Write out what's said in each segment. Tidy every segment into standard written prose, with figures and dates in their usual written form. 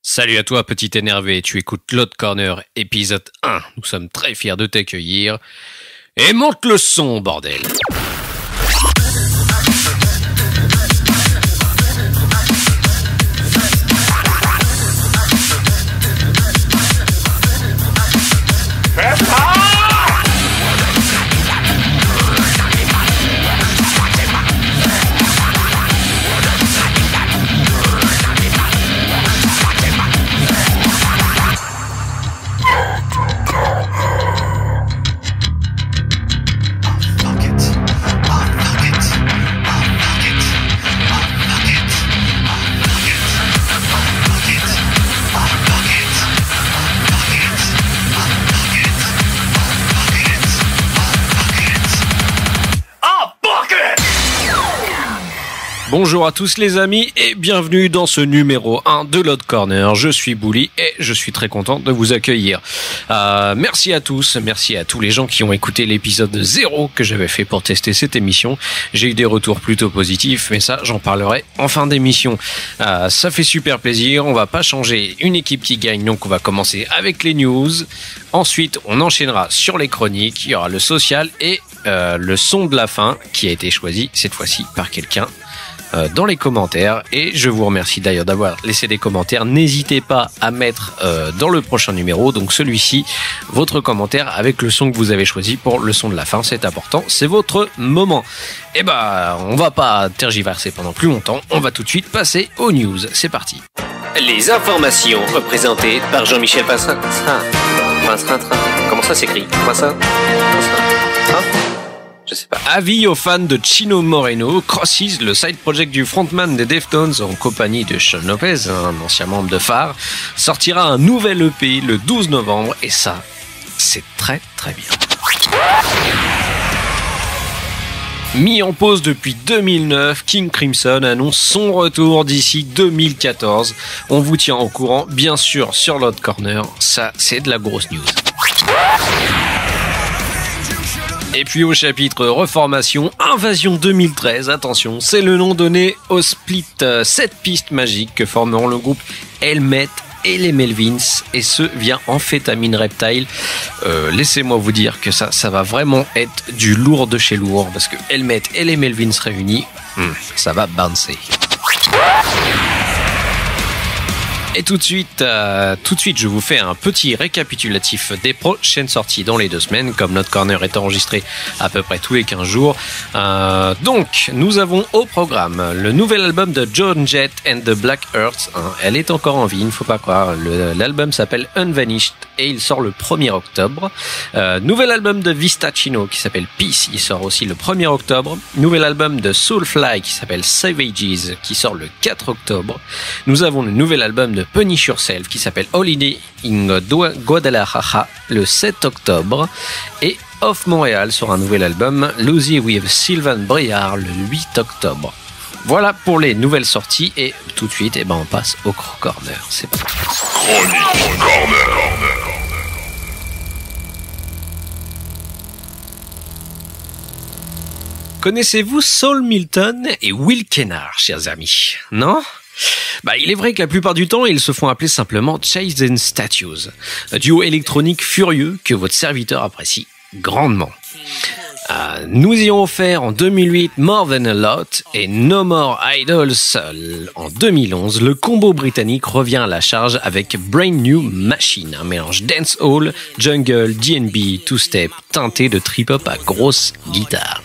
Salut à toi, petit énervé, tu écoutes Loud Corner, épisode 1. Nous sommes très fiers de t'accueillir. Et monte le son, bordel! Bonjour à tous les amis et bienvenue dans ce numéro 1 de Loud Corner. Je suis Bouli et je suis très content de vous accueillir. Merci à tous, merci à tous les gens qui ont écouté l'épisode 0 que j'avais fait pour tester cette émission. J'ai eu des retours plutôt positifs, mais ça j'en parlerai en fin d'émission. Ça fait super plaisir, on va pas changer une équipe qui gagne, donc on va commencer avec les news. Ensuite on enchaînera sur les chroniques, il y aura le social et le son de la fin qui a été choisi cette fois-ci par quelqu'un dans les commentaires, et je vous remercie d'ailleurs d'avoir laissé des commentaires. N'hésitez pas à mettre dans le prochain numéro, donc celui-ci, votre commentaire avec le son que vous avez choisi pour le son de la fin. C'est important, c'est votre moment. Et on va pas tergiverser pendant plus longtemps, on va tout de suite passer aux news. C'est parti. Les informations représentées par Jean-Michel Passin. Comment ça s'écrit? Je sais pas. Avis aux fans de Chino Moreno, Crosses, le side project du frontman des Deftones en compagnie de Sean Lopez, un ancien membre de Phare, sortira un nouvel EP le 12 novembre et ça, c'est très très bien. Mis en pause depuis 2009, King Crimson annonce son retour d'ici 2014. On vous tient au courant, bien sûr, sur Loud Corner. Ça, c'est de la grosse news. Et puis au chapitre Reformation, Invasion 2013, attention, c'est le nom donné au split 7 pistes magiques que formeront le groupe Helmet et les Melvins, et ce via Amphétamine Reptile. Laissez-moi vous dire que ça va vraiment être du lourd de chez lourd, parce que Helmet et les Melvins réunis, ça va bouncer. Et tout de suite, je vous fais un petit récapitulatif des prochaines sorties dans les 2 semaines, comme notre corner est enregistré à peu près tous les 15 jours. Donc, nous avons au programme le nouvel album de Joan Jett and the Black Earth. Elle est encore en vie, il ne faut pas croire. L'album s'appelle Unvanished et il sort le 1er octobre. Nouvel album de Vista Chino qui s'appelle Peace, il sort aussi le 1er octobre. Nouvel album de Soulfly qui s'appelle Savages qui sort le 4 octobre. Nous avons le nouvel album de Punish Yourself qui s'appelle Holiday in Guadalajara le 7 octobre, et Off Montréal sur un nouvel album Lucy with Sylvain Briard le 8 octobre. Voilà pour les nouvelles sorties, et tout de suite on passe au Corner. C'est parti. Chronique Corner. Connaissez-vous Saul Milton et Will Kennard, chers amis? Non? Il est vrai que la plupart du temps, ils se font appeler simplement Chase and Statues, un duo électronique furieux que votre serviteur apprécie grandement. Nous y ont offert en 2008 More Than a Lot et No More Idols en 2011. Le combo britannique revient à la charge avec Brand New Machine, un mélange dancehall, jungle, D&B, two-step, teinté de trip-hop à grosse guitare.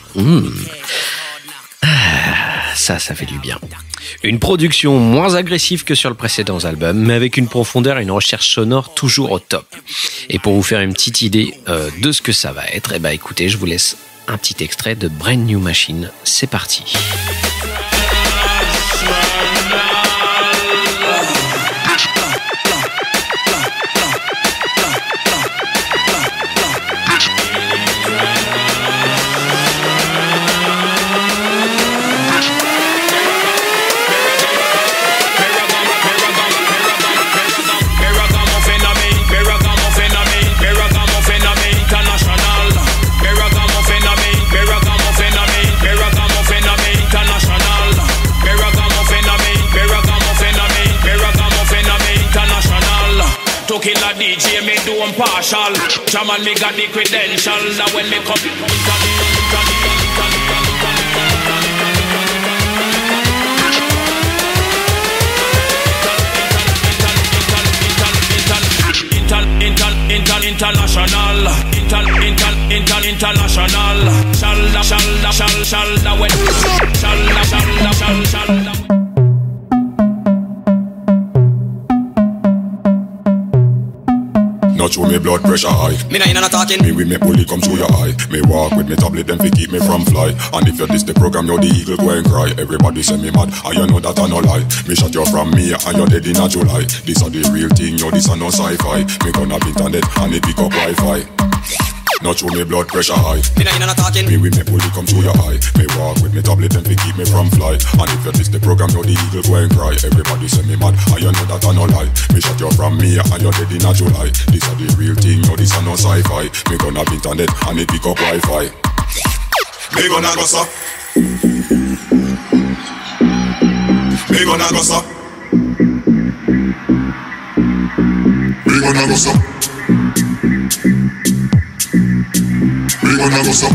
Ça fait du bien. Une production moins agressive que sur le précédent album, mais avec une profondeur et une recherche sonore toujours au top. Et pour vous faire une petite idée de ce que ça va être, écoutez, je vous laisse un petit extrait de Brand New Machine. C'est parti. International. killer DJ, me do impartial. Jaman me got the credential. Now when me come international, international. Shalla when shalla. Not show me blood pressure high. Me nah inna no talking. Me with me bully come through your eye. Me walk with me tablet them fi keep me from fly. And if you diss the program, you the eagle go and cry. Everybody say me mad, and you know that I no lie. Me shot you from me and you dead in a July. This are the real thing, yo, this are no sci-fi. Me gonna have internet and it pick up Wi-Fi. Not show me blood pressure high. Me nah inna no talking. Me with me bully come through your eye. Me walk with me tablet them fi keep me from fly. And if you diss the program, you the eagle go and cry. Everybody say me mad, and you know that I no lie. Me shot you from me and you dead in a July. This are the real thing, yo, this are no sci-fi. Me gonna have internet and it pick up Wi-Fi. Me gonna go so. Me gonna go so. Me gonna go so. Me gonna go so.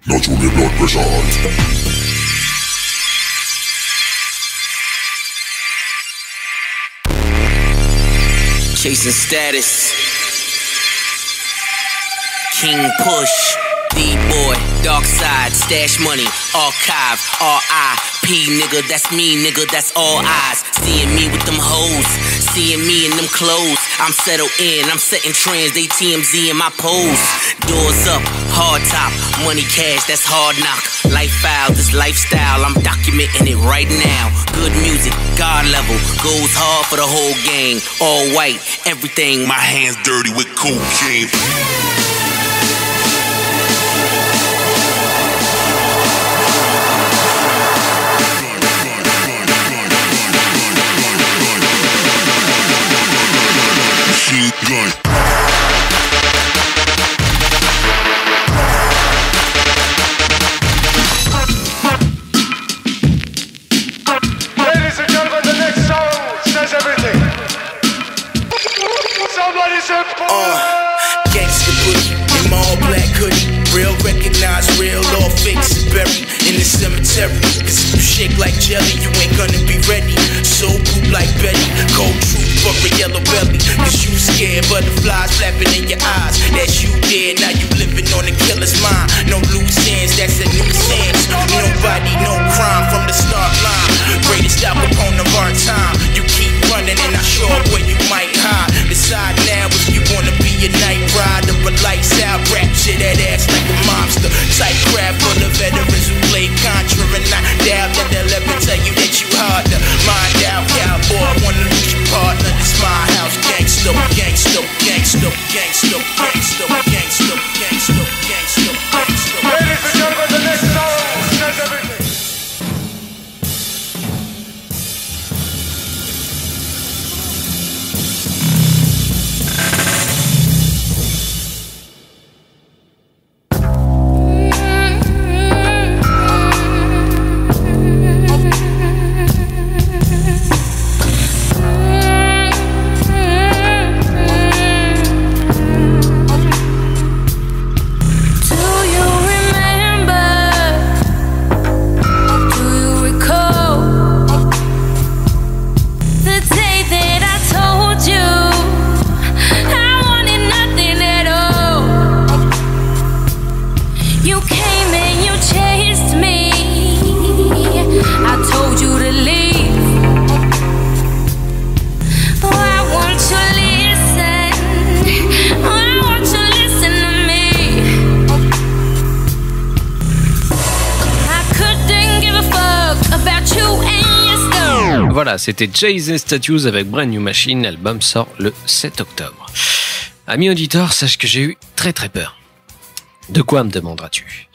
Not show me blood pressure high. Chasing status. King Push. D-Boy. Dark Side. Stash Money. Archive. R.I.P. Nigga, that's me, nigga, that's all eyes. Seeing me with them hoes. Seeing me in them clothes. I'm settled in. I'm setting trends. They TMZ in my pose. Doors up. Hard top. Money cash. That's hard knock. Lifestyle. This lifestyle. I'm documenting it right now. Good music. God level. Goes hard for the whole gang. All white. Everything. My hands dirty with cocaine. Gun. Ladies and gentlemen, the next song says everything. Somebody say Gangsta booty in my all black hoodie. Real recognized, real all fix buried in the cemetery. Cause if you shake like jelly, you ain't gonna be ready. Soul poop like Betty, cold truth for a yellow belly. Cause you scared, butterflies flapping in your eyes. That's you dead, now you living on a killer's mind. No loose ends, that's a nuisance. Nobody, no crime from the start line. Greatest Al Capone of our time. You keep running and I show up where you might hide. Decide now if you wanna be a night rider, a lights out rap shit that ass like a mobster. Tight crap full of veterans who play Contra, and I doubt that they'll ever tell you that you harder. Mind out, cowboy, wanna lose your partner. This my house, gangsta, gangsta, gangsta, gangsta, gangsta, gangsta, gangsta, gangsta, gangsta. ladies and gentlemen, the next song says everything. Voilà, c'était Jay-Z Status avec Brand New Machine. L'album sort le 7 octobre. Ami auditeur, sache que j'ai eu très très peur. De quoi me demanderas-tu?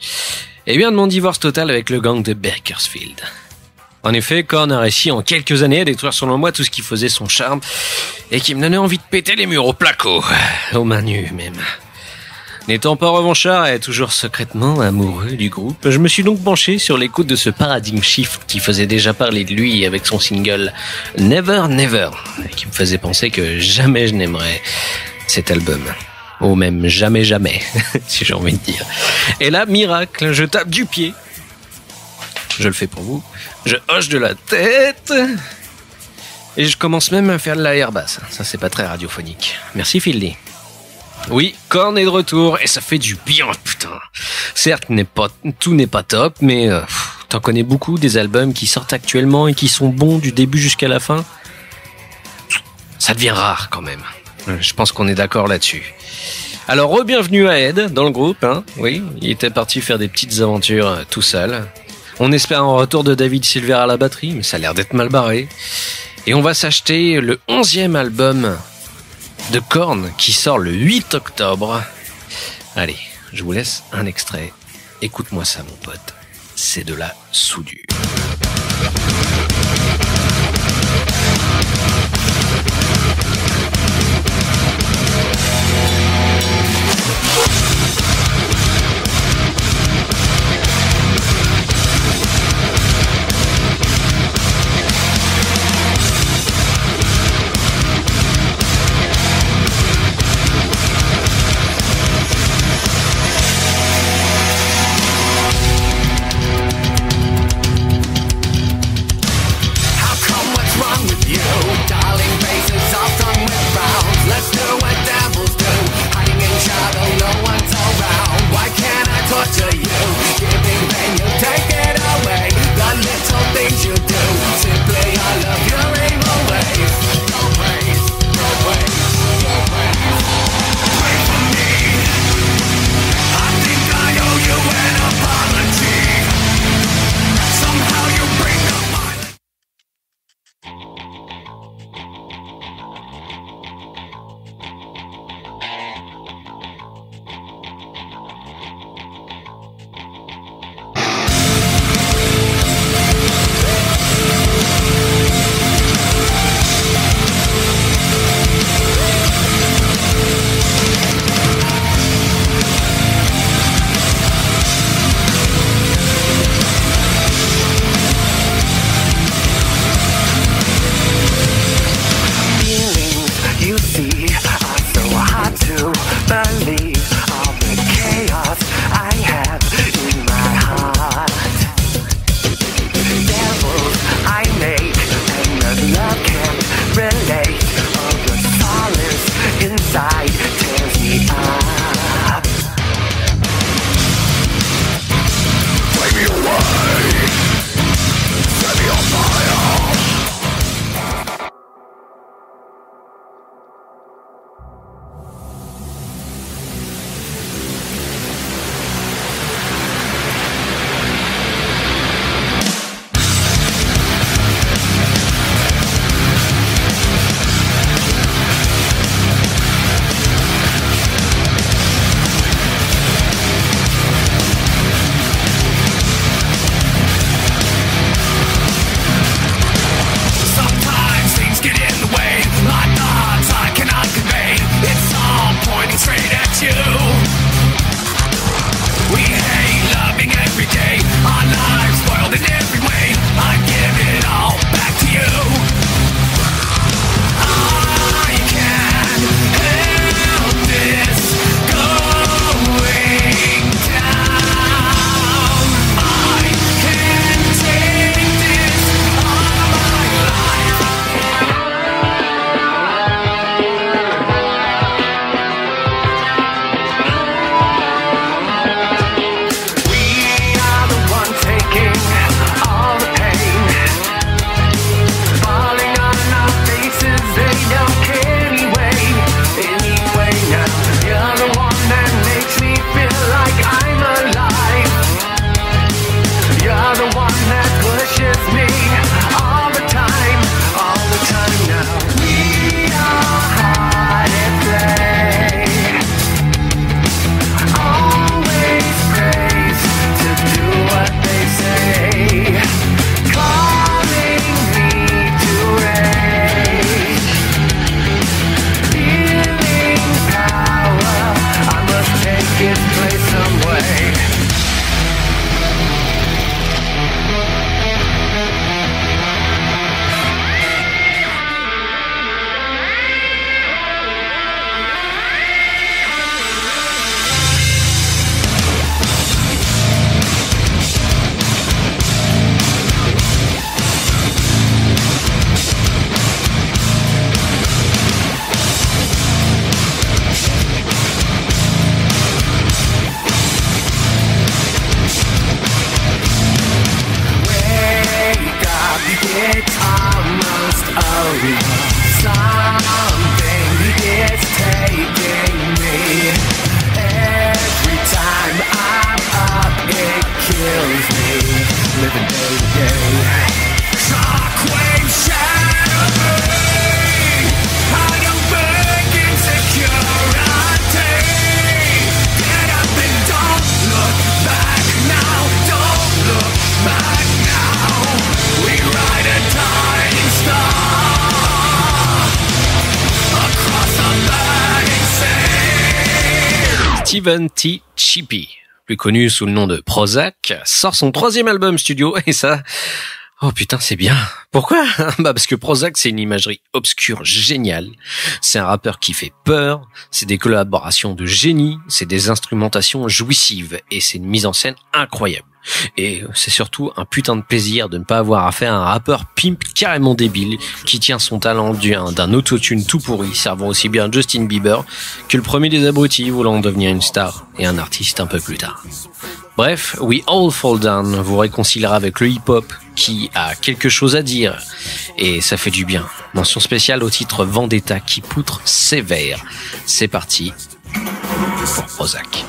Eh bien, de mon divorce total avec le gang de Bakersfield. En effet, Korn a réussi en quelques années à détruire selon moi tout ce qui faisait son charme et qui me donnait envie de péter les murs au placo, aux mains nues même. N'étant pas revanchard et toujours secrètement amoureux du groupe, je me suis donc penché sur l'écoute de ce paradigm shift qui faisait déjà parler de lui avec son single Never Never, qui me faisait penser que jamais je n'aimerais cet album. Ou même jamais jamais, si j'ai envie de dire. Et là, miracle, je tape du pied. Je le fais pour vous. Je hoche de la tête. Et je commence même à faire de la air basse. Ça, c'est pas très radiophonique. Merci, Philly. Oui, Korn est de retour et ça fait du bien, putain. Certes, tout n'est pas top, mais t'en connais beaucoup des albums qui sortent actuellement et qui sont bons du début jusqu'à la fin. Ça devient rare quand même. Je pense qu'on est d'accord là-dessus. Alors, re-bienvenue à Ed dans le groupe, hein. Oui, il était parti faire des petites aventures tout seul. On espère un retour de David Silver à la batterie, mais ça a l'air d'être mal barré. Et on va s'acheter le 11e album de Korn qui sort le 8 octobre. Allez, je vous laisse un extrait. Écoute-moi ça, mon pote. C'est de la soudure. Something is taking me. Every time I'm up, it kills me. Living day to day. Shockwaves shatter me. I am begging security. Get up and don't look back now. Don't look back now. We ride a dying star across a burning sea. Steven T. Chippy, plus connu sous le nom de Prozac, sort son 3e album studio et ça... Oh putain, c'est bien. Pourquoi? Parce que Prozac, c'est une imagerie obscure géniale. C'est un rappeur qui fait peur. C'est des collaborations de génie. C'est des instrumentations jouissives. Et c'est une mise en scène incroyable. Et c'est surtout un putain de plaisir de ne pas avoir affaire à un rappeur pimp carrément débile qui tient son talent d'un autotune tout pourri, servant aussi bien Justin Bieber que le premier des abrutis voulant devenir une star et un artiste un peu plus tard. Bref, We All Fall Down vous réconciliera avec le hip-hop qui a quelque chose à dire et ça fait du bien. Mention spéciale au titre Vendetta qui poutre sévère. C'est parti pour Prozac.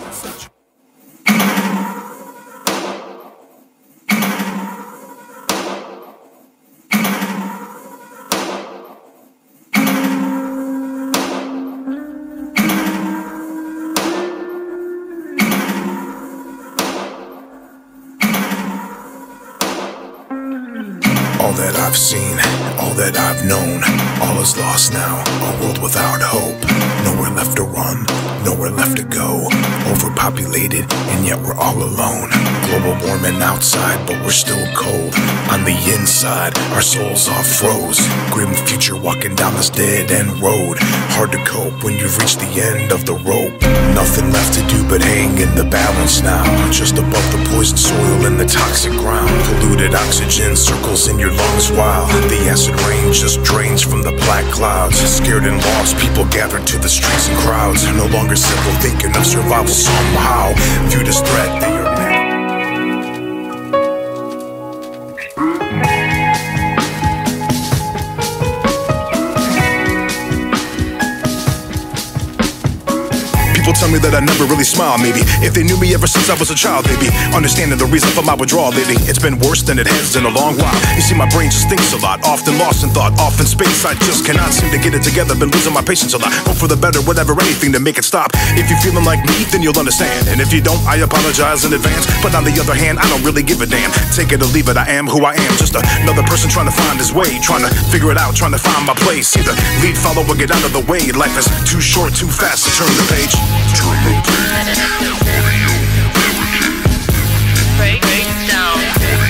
All that I've seen, all that I've known, all is lost now, a world without hope. Nowhere left to run, nowhere left to go. Overpopulated, and yet we're all alone. Global warming outside, but we're still cold. On the inside, our souls are froze. Grim future walking down this dead-end road. Hard to cope when you've reached the end of the rope. Nothing left to do but hang in the balance now. Just above the poison soil and the toxic ground. Polluted oxygen circles in your lungs while the acid rain just drains from the black clouds. Scared and lost, people gathered to the streets in crowds. No longer simple thinking of survival somehow. Viewed as threat, they are mad. People tell me that I never really smile, maybe if they knew me ever since I was a child, maybe understanding the reason for my withdrawal lately. It's been worse than it has in a long while. You see, my brain just thinks a lot, often lost in thought, off in space. I just cannot seem to get it together, been losing my patience a lot. Hope for the better, whatever, anything to make it stop. If you're feeling like me, then you'll understand, and if you don't, I apologize in advance. But on the other hand, I don't really give a damn. Take it or leave it, I am who I am. Just another person trying to find his way, trying to figure it out, trying to find my place. Either lead, follow, or get out of the way. Life is too short, too fast to turn the page. Break down. Break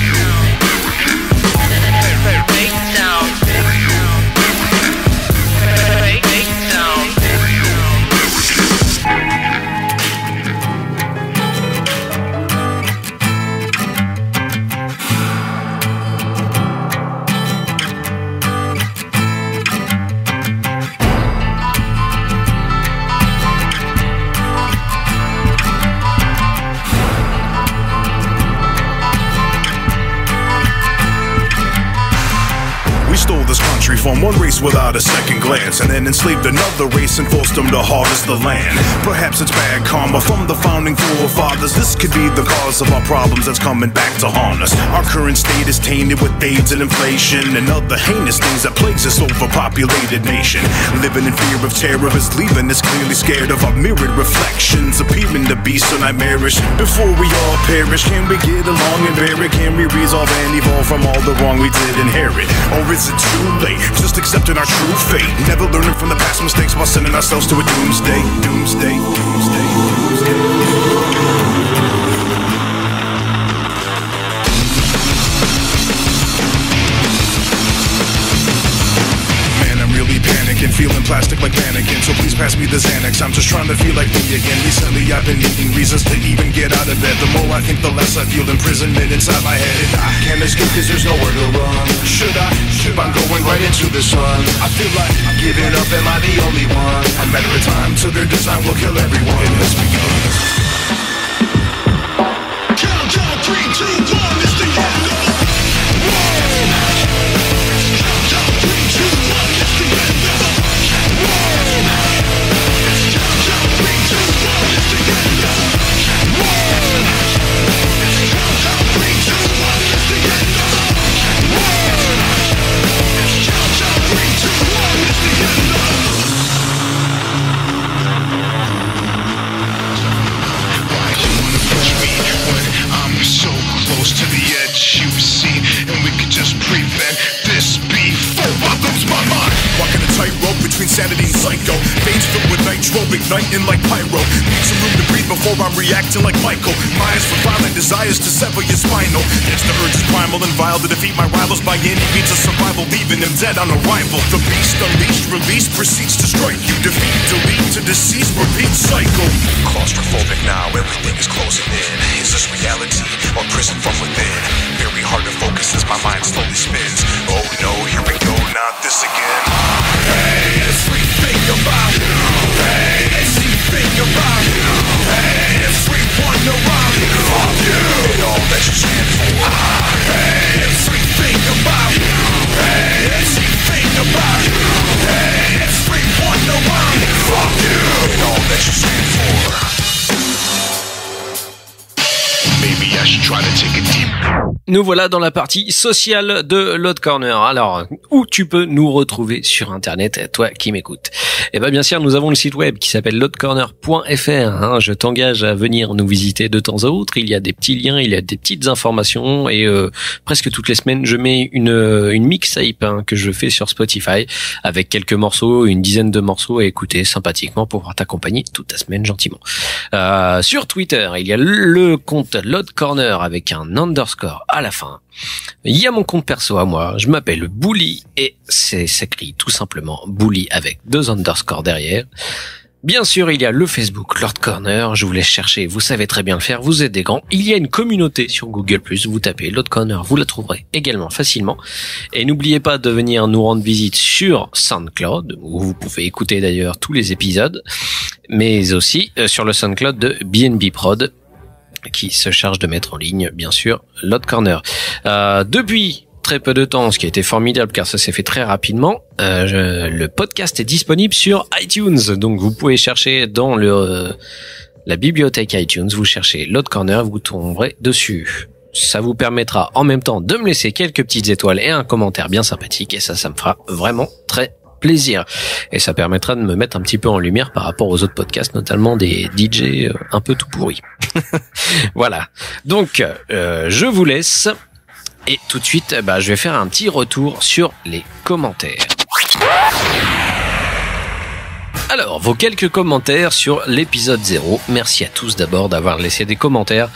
down. Break down. Stole this country from one race without a second glance, and then enslaved another race and forced them to harvest the land. Perhaps it's bad karma from the founding forefathers. This could be the cause of our problems that's coming back to haunt us. Our current state is tainted with AIDS and inflation and other heinous things that plagues this overpopulated nation. Living in fear of terror is leaving us clearly scared of our mirrored reflections, appearing to be so nightmarish. Before we all perish, can we get along and bear it? Can we resolve and evolve from all the wrong we did inherit? Or is it too late, just accepting our true fate, never learning from the past mistakes while sending ourselves to a doomsday, doomsday, doomsday, doomsday. Panicking, feeling plastic like mannequin. So please pass me the Xanax, I'm just trying to feel like me again. Recently I've been needing reasons to even get out of bed. The more I think, the less I feel imprisonment inside my head. And I can't escape cause there's nowhere to run. Should I? I'm going right into the sun. I feel like I'm giving up, am I the only one? A matter of time till their design will kill everyone. It has begun. Countdown 3, 2, 1, it's the end of the world. Countdown 3, 2, 1. between sanity and psycho. Veins filled with nitro, igniting like pyro. Need some room to breathe before I'm reacting like Michael. Myers for violent desires to sever your spinal. Yes, the urge is primal and vile to defeat my rivals by any means of survival, leaving them dead on arrival. The beast unleashed, released, proceeds to strike you. Defeat, delete, to decease, repeat cycle. Claustrophobic now, everything is closing in. Is this reality or prison from within? Very hard to focus as my mind slowly spins. Oh no, here we go, not this again. Hey, everything about you. Hey, everything about you. Hey, everyone around you. Fuck you and all that you stand for. Hey, everything about you. Hey, everything about you. Hey, everyone around you. Fuck you and all that you stand for. Maybe I should try to take a deep. Nous voilà dans la partie sociale de Loud Corner. Alors, où tu peux nous retrouver sur Internet, toi qui m'écoutes? Eh ben, bien sûr, nous avons le site web qui s'appelle loudcorner.fr. Je t'engage à venir nous visiter de temps à autre. Il y a des petits liens, il y a des petites informations et presque toutes les semaines, je mets une mixtape que je fais sur Spotify avec quelques morceaux, une dizaine de morceaux à écouter sympathiquement pour pouvoir t'accompagner toute ta semaine gentiment. Sur Twitter, il y a le compte Loud Corner avec un underscore à la fin. Il y a mon compte perso à moi, je m'appelle Bully et c'est écrit tout simplement Bully avec 2 underscores derrière. Bien sûr, il y a le Facebook Loud Corner, je vous laisse chercher, vous savez très bien le faire, vous êtes des grands. Il y a une communauté sur Google+, vous tapez Loud Corner, vous la trouverez également facilement. Et n'oubliez pas de venir nous rendre visite sur SoundCloud, où vous pouvez écouter d'ailleurs tous les épisodes, mais aussi sur le SoundCloud de BNB Prod, qui se charge de mettre en ligne, bien sûr, Loud Corner. Depuis très peu de temps, ce qui a été formidable, car ça s'est fait très rapidement, le podcast est disponible sur iTunes. Donc, vous pouvez chercher dans la bibliothèque iTunes, vous cherchez Loud Corner, vous tomberez dessus. Ça vous permettra en même temps de me laisser quelques petites étoiles et un commentaire bien sympathique, et ça me fera vraiment très plaisir. Et ça permettra de me mettre un petit peu en lumière par rapport aux autres podcasts, notamment des DJ un peu tout pourris. Voilà. Donc, je vous laisse. Et tout de suite, je vais faire un petit retour sur les commentaires. Alors, vos quelques commentaires sur l'épisode 0. Merci à tous d'abord d'avoir laissé des commentaires,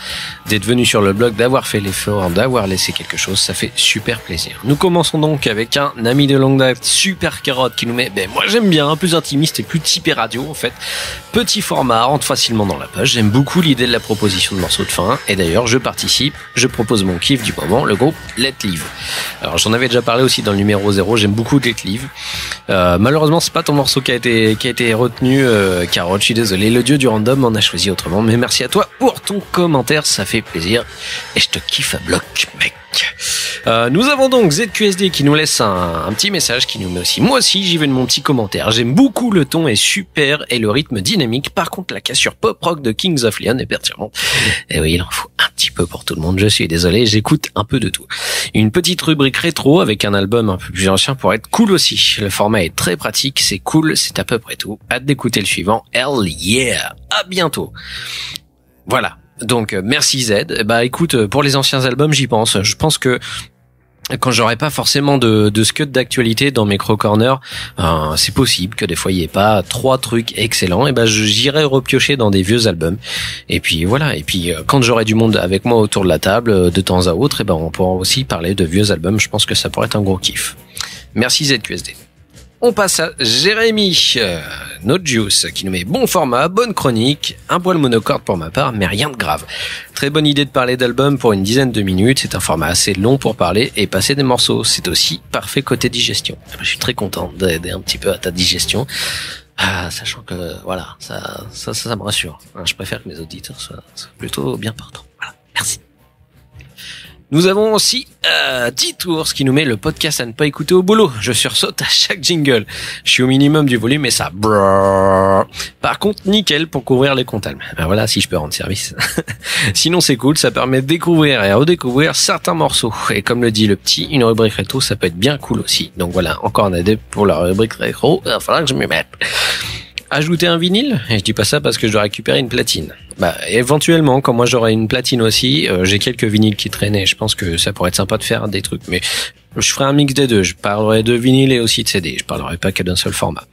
d'être venus sur le blog, d'avoir fait l'effort, d'avoir laissé quelque chose. Ça fait super plaisir. Nous commençons donc avec un ami de longue date, Super Carotte, qui nous met, moi j'aime bien, plus intimiste et plus typé radio en fait. Petit format, rentre facilement dans la page. J'aime beaucoup l'idée de la proposition de morceaux de fin. Et d'ailleurs, je participe, je propose mon kiff du moment, le groupe Let Live. Alors, j'en avais déjà parlé aussi dans le numéro 0. J'aime beaucoup Let Live. Malheureusement, c'est pas ton morceau qui a été retenu, Carotte, je suis désolé, le dieu du random en a choisi autrement, mais merci à toi pour ton commentaire, ça fait plaisir, et je te kiffe à bloc, mec. Nous avons donc ZQSD qui nous laisse un petit message qui nous met aussi, moi aussi j'y vais de mon petit commentaire, j'aime beaucoup le ton est super et le rythme dynamique, par contre la cassure pop rock de Kings of Leon est perturbante, et oui il en faut un petit peu pour tout le monde, je suis désolé, j'écoute un peu de tout. Une petite rubrique rétro avec un album un peu plus ancien pour être cool aussi, le format est très pratique, c'est cool, c'est à peu près tout, hâte d'écouter le suivant, hell yeah, à bientôt. Voilà. Donc merci Z. Écoute, pour les anciens albums, j'y pense. Je pense que quand j'aurai pas forcément de scud d'actualité dans mes Crow-Corner, c'est possible que des fois il y ait pas 3 trucs excellents. Et j'irai repiocher dans des vieux albums. Et puis voilà. Et puis quand j'aurai du monde avec moi autour de la table, de temps à autre, on pourra aussi parler de vieux albums. Je pense que ça pourrait être un gros kiff. Merci ZQSD. On passe à Jérémy, notre Juice, qui nous met bon format, bonne chronique, un poil monocorde pour ma part, mais rien de grave. Très bonne idée de parler d'album pour une dizaine de minutes, c'est un format assez long pour parler et passer des morceaux. C'est aussi parfait côté digestion. Je suis très content d'aider un petit peu à ta digestion, sachant que voilà, ça me rassure. Je préfère que mes auditeurs soient plutôt bien partants. Voilà, merci. Nous avons aussi T-Tours qui nous met le podcast à ne pas écouter au boulot. Je sursaute à chaque jingle. Je suis au minimum du volume et ça brrr. Par contre, nickel pour couvrir les comptes. Voilà, si je peux rendre service. Sinon, c'est cool, ça permet de découvrir et redécouvrir certains morceaux. Et comme le dit le petit, une rubrique rétro, ça peut être bien cool aussi. Donc voilà, encore un adepte pour la rubrique rétro. Il va falloir que je m'y mette. Ajouter un vinyle, et je dis pas ça parce que je dois récupérer une platine. Éventuellement, quand moi j'aurai une platine aussi, j'ai quelques vinyles qui traînaient. Je pense que ça pourrait être sympa de faire des trucs, mais je ferai un mix des deux. Je parlerai de vinyle et aussi de CD. Je parlerai pas que d'un seul format.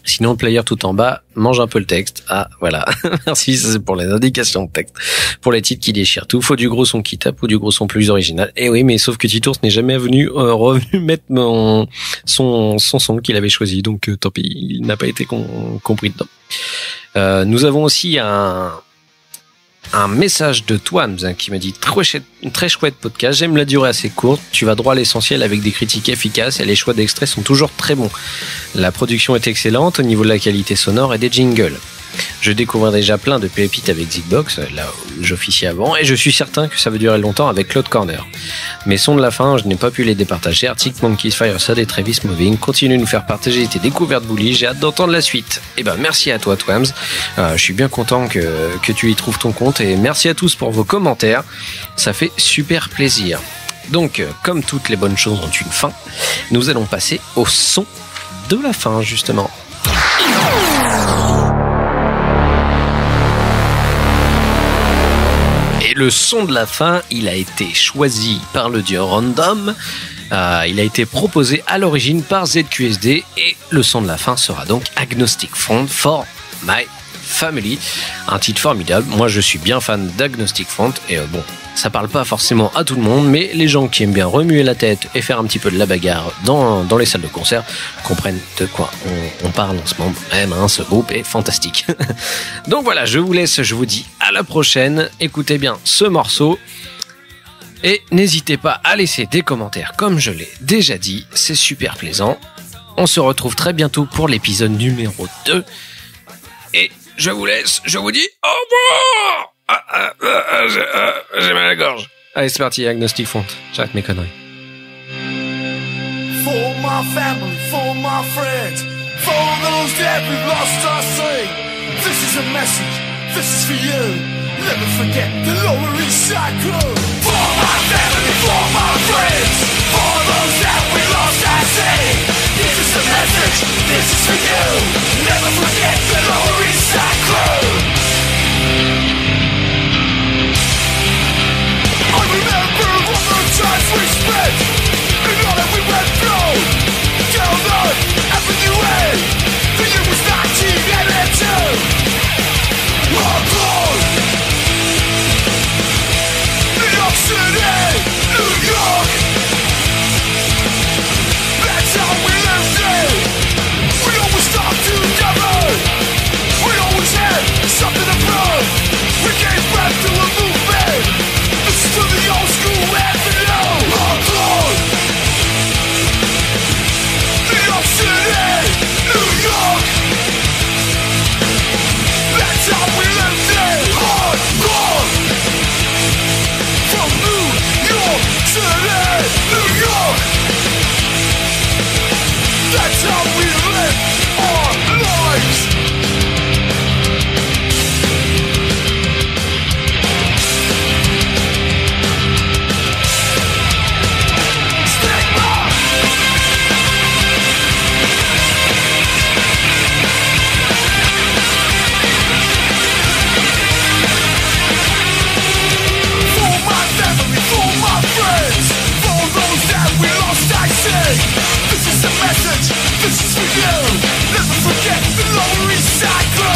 Sinon, le player tout en bas mange un peu le texte. Ah, voilà. Merci, ça, c'est pour les indications de texte. Pour les titres qui déchirent tout, faut du gros son qui tape ou du gros son plus original. Et oui, mais sauf que Titours n'est jamais revenu mettre son son qu'il avait choisi. Donc, tant pis, il n'a pas été compris dedans. Nous avons aussi un message de Twams qui m'a dit très chouette podcast, j'aime la durée assez courte, tu vas droit à l'essentiel avec des critiques efficaces et les choix d'extraits sont toujours très bons. La production est excellente au niveau de la qualité sonore et des jingles. Je découvre déjà plein de pépites avec Zigbox, là où j'officiais avant, et je suis certain que ça va durer longtemps avec Cloud Corner. Mes sons de la fin, je n'ai pas pu les départager. Arctic Monkeys, Fireside et Travis Moving. Continue de nous faire partager tes découvertes, Bully. J'ai hâte d'entendre la suite. Et ben, merci à toi, Twams. Je suis bien content que tu y trouves ton compte, et merci à tous pour vos commentaires. Ça fait super plaisir. Donc, comme toutes les bonnes choses ont une fin, nous allons passer au son de la fin, justement. Et le son de la fin, il a été choisi par le dieu Random. Il a été proposé à l'origine par ZQSD et le son de la fin sera donc Agnostic Front for My Family. Un titre formidable. Moi, je suis bien fan d'Agnostic Front et bon, ça parle pas forcément à tout le monde, mais les gens qui aiment bien remuer la tête et faire un petit peu de la bagarre dans les salles de concert comprennent de quoi on parle en ce moment. Même, hein, ce groupe est fantastique. Donc voilà, je vous laisse, je vous dis à la prochaine. Écoutez bien ce morceau. Et n'hésitez pas à laisser des commentaires comme je l'ai déjà dit, c'est super plaisant. On se retrouve très bientôt pour l'épisode numéro 2. Et je vous laisse, je vous dis au revoir. J'ai mal à la gorge. Allez, c'est parti, Agnostic Front. J'arrête mes conneries. For my family, for my friends, for those that we've lost our say, this is a message, this is for you. Never forget the Lower East Side crew. For my family, for my friends, for those that we lost our say, this is a message, this is for you. Never forget the Lower East Side crew. I remember all the times we spent, and all that we went through. Down on Avenue A, the year was 1982. Hardcore. New York City, New York. That's how we lived it. We always stuck together. We always had something to prove. We gave back to a movement. This is for the old school avenue. Hardcore. New York City, New York. That's how we lived it. Hardcore. From New York City, New York. That's how we live our lives. Stigma. For my family, for my friends, for those that we lost, I say, this is a message, this is for you. Never forget the Lower East Side crew.